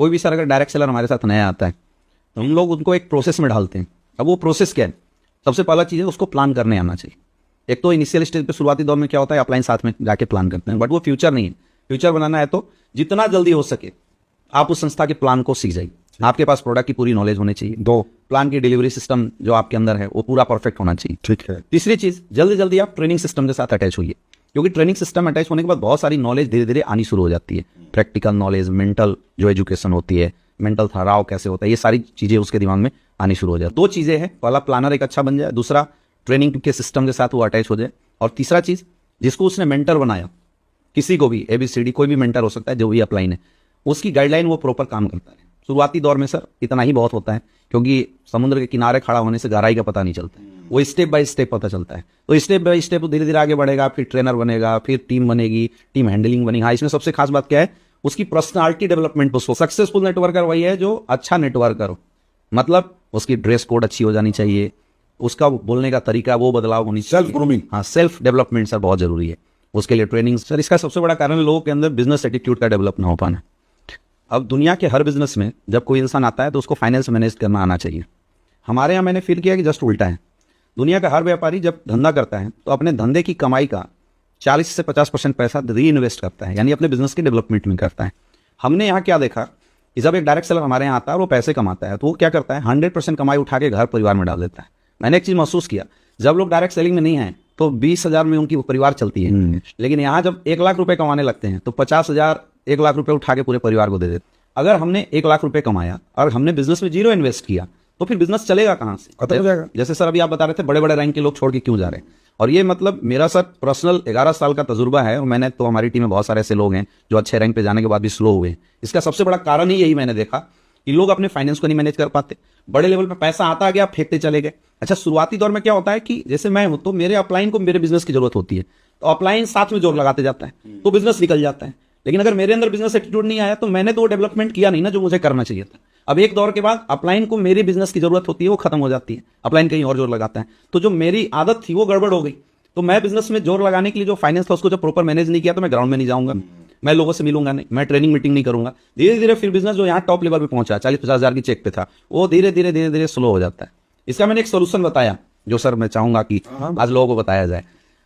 कोई भी सर अगर डायरेक्ट सेलर हमारे साथ नया आता है तो हम लोग उनको एक प्रोसेस में डालते हैं। अब वो प्रोसेस क्या है? सबसे पहला चीज़ है उसको प्लान करने आना चाहिए। एक तो इनिशियल स्टेज पे शुरुआती दौर में क्या होता है, अपलाइन साथ में जाके प्लान करते हैं, बट वो फ्यूचर नहीं है। फ्यूचर बनाना है तो जितना जल्दी हो सके आप उस संस्था के प्लान को सीख जाइए। आपके पास प्रोडक्ट की पूरी नॉलेज होनी चाहिए। 2, प्लान की डिलीवरी सिस्टम जो आपके अंदर है वो पूरा परफेक्ट होना चाहिए। ठीक है। तीसरी चीज, जल्दी जल्दी आप ट्रेनिंग सिस्टम के साथ अटैच होइए, क्योंकि ट्रेनिंग सिस्टम अटैच होने के बाद बहुत सारी नॉलेज धीरे धीरे आनी शुरू हो जाती है। प्रैक्टिकल नॉलेज, मेंटल जो एजुकेशन होती है, मेंटल ठहराव कैसे होता है, ये सारी चीजें उसके दिमाग में आनी शुरू हो जाए। 2 चीजें हैं, पहला प्लानर एक अच्छा बन जाए, दूसरा ट्रेनिंग के सिस्टम के साथ वो अटैच हो जाए, और तीसरा चीज जिसको उसने मेंटर बनाया, किसी को भी ABCD कोई भी मेंटर हो सकता है जो भी अपलाइन है, उसकी गाइडलाइन वो प्रॉपर काम करता है। शुरुआती दौर में सर इतना ही बहुत होता है, क्योंकि समुद्र के किनारे खड़ा होने से गहराई का पता नहीं चलता है, वो स्टेप बाय स्टेप पता चलता है। तो स्टेप बाय स्टेप धीरे धीरे आगे बढ़ेगा, फिर ट्रेनर बनेगा, फिर टीम बनेगी, टीम हैंडलिंग बनेगी। हाँ, इसमें सबसे खास बात क्या है, उसकी पर्सनालिटी डेवलपमेंट। उसको सक्सेसफुल नेटवर्कर वही है जो अच्छा नेटवर्कर हो, मतलब उसकी ड्रेस कोड अच्छी हो जानी चाहिए, उसका बोलने का तरीका वो बदलाव होनी चाहिए। Self grooming. हाँ, सेल्फ डेवलपमेंट सर बहुत जरूरी है, उसके लिए ट्रेनिंग। सर इसका सबसे बड़ा कारण लोगों के अंदर बिजनेस एटीट्यूड का डेवलप ना हो पाना। अब दुनिया के हर बिजनेस में जब कोई इंसान आता है तो उसको फाइनेंस मैनेज करना आना चाहिए। हमारे यहाँ मैंने फील किया कि जस्ट उल्टा है। दुनिया का हर व्यापारी जब धंधा करता है तो अपने धंधे की कमाई का 40 से 50% पैसा री इन्वेस्ट करता है, यानी अपने बिजनेस के डेवलपमेंट में करता है। हमने यहाँ क्या देखा कि जब एक डायरेक्ट सेलर हमारे यहाँ आता है और वो पैसे कमाता है तो वो क्या करता है, 100% कमाई उठा के घर परिवार में डाल देता है। मैंने एक चीज महसूस किया, जब लोग डायरेक्ट सेलिंग में नहीं आए तो 20,000 में उनकी परिवार चलती है, लेकिन यहाँ जब 1 लाख रुपए कमाने लगते हैं तो 50,000 1 लाख रुपए उठा के पूरे परिवार को दे देते। अगर हमने 1 लाख रुपए कमाया और हमने बिजनेस में 0 इन्वेस्ट किया तो फिर बिजनेस चलेगा कहाँ से? खत्म हो जाएगा। जैसे सर अभी आप बता रहे थे बड़े बड़े रैंक के लोग छोड़ के क्यों जा रहे हैं, और ये मतलब मेरा सर पर्सनल 11 साल का तजुर्बा है, और मैंने तो हमारी टीम में बहुत सारे ऐसे लोग हैं जो अच्छे रैंक पे जाने के बाद भी स्लो हुए हैं। इसका सबसे बड़ा कारण ही यही मैंने देखा कि लोग अपने फाइनेंस को नहीं मैनेज कर पाते, बड़े लेवल पे पैसा आता गया फेंकते चले गए। अच्छा, शुरुआती दौर में क्या होता है कि जैसे मैं हूं तो मेरे अपलाइन को मेरे बिजनेस की जरूरत होती है, तो अपलाइन साथ में जोर लगाते जाता है तो बिजनेस निकल जाता है। लेकिन अगर मेरे अंदर बिजनेस एटीट्यूड नहीं आया तो मैंने तो वो डेवलपमेंट किया नहीं ना जो मुझे करना चाहिए था। अब एक दौर के बाद अपलाइन को मेरी बिजनेस की जरूरत होती है, वो खत्म हो जाती है, अपलाइन कहीं और जोर लगाता है, तो जो मेरी आदत थी वो गड़बड़ हो गई। तो मैं बिजनेस में जोर लगाने के लिए जो फाइनेंस था उसको जब प्रॉपर मैनेज नहीं किया तो मैं ग्राउंड में नहीं जाऊंगा, मैं लोगों से मिलूंगा नहीं, मैं ट्रेनिंग मीटिंग नहीं करूंगा। धीरे धीरे फिर बिजनेस जो यहाँ टॉप लेवल पे पहुंचा 40-50 हजार की चेक पे था, वो धीरे धीरे स्लो हो जाता है। इसका मैंने एक सोल्यूशन बताया जो सर मैं चाहूंगा कि आज लोगों को बताया जाए।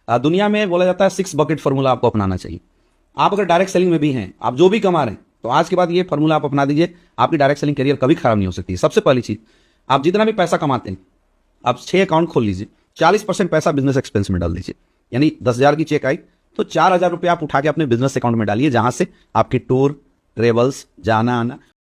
दुनिया में बोला जाता है 6 बकेट फॉर्मूला आपको अपनाना चाहिए। आप अगर डायरेक्ट सेलिंग में भी हैं, आप जो भी कमा रहे हैं, तो आज के बाद ये फॉर्मूला आप अपना दीजिए, आपकी डायरेक्ट सेलिंग करियर कभी खराब नहीं हो सकती। सबसे पहली चीज, आप जितना भी पैसा कमाते हैं आप 6 अकाउंट खोल लीजिए, 40% पैसा बिजनेस एक्सपेंस में डाल दीजिए। यानी 10,000 की चेक आई तो 4,000 रुपये आप उठा के अपने बिजनेस अकाउंट में डालिए, जहां से आपकी टूर, ट्रेवल्स, जाना आना